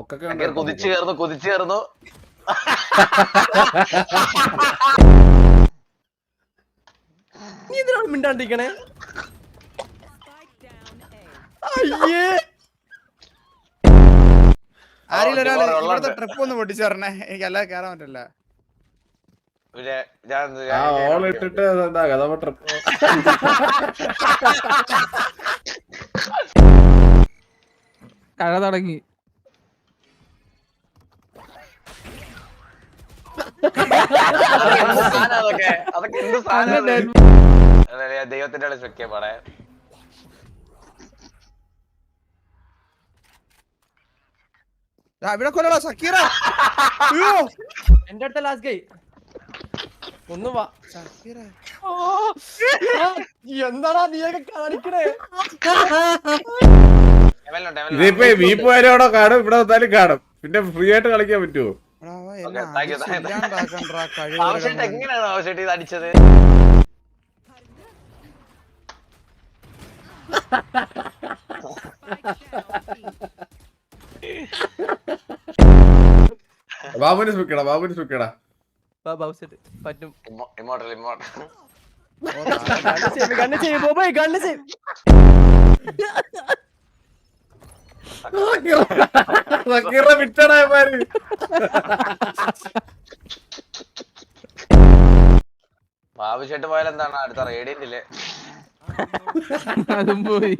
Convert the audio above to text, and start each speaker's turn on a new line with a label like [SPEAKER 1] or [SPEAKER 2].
[SPEAKER 1] കുതിച്ചു കയറുന്നു
[SPEAKER 2] നീ ഇതിനോട് മിണ്ടാണ്ടിരിക്കണേ. അയ്യേ
[SPEAKER 3] ആരെങ്കിലും ഒരാൾ ഇവിടുത്തെ ട്രിപ്പ് ഒന്ന് പൊട്ടിച്ചു പറഞ്ഞേ, എനിക്ക് അല്ലാതെ കേറാൻ പറ്റില്ല.
[SPEAKER 4] ഇട്ടിട്ട്
[SPEAKER 5] കഴ തുടങ്ങി.
[SPEAKER 1] ദൈവത്തിന്റെ വെക്കേ പാടേ.
[SPEAKER 3] ഇവിടെ കൊല്ലടാ സക്കീറ.
[SPEAKER 2] എന്റെ അടുത്ത ലാസ്റ്റ് ഗൈ ഒന്ന് വാ. എന്താടാ നീയൊക്കെ കാണിക്കണേ?
[SPEAKER 4] ഇതിപ്പോ വീപ്പ് വരോടോ കാണും, ഇവിടെ വന്നാലും കാണും. പിന്നെ ഫ്രീ ആയിട്ട് കളിക്കാൻ പറ്റുമോ?
[SPEAKER 1] എങ്ങനെയാണ് ആവശ്യമായിട്ട് ഇത് അടിച്ചത്?
[SPEAKER 4] ബാബുവിന് സ്പീക്കടാ.
[SPEAKER 2] പറ്റും.
[SPEAKER 1] ഇമോട്ടൽ
[SPEAKER 2] ഗണ്ണ് ചെയ്യും പോയി ഗണ്ണ് ചെയ്യും.
[SPEAKER 4] വിട്ടടാമാര്
[SPEAKER 1] ബാബുഷേട്ട് പോയാലെന്താണ് അടുത്ത റേഡിയന്റില്ലേ?
[SPEAKER 5] അതും പോയി.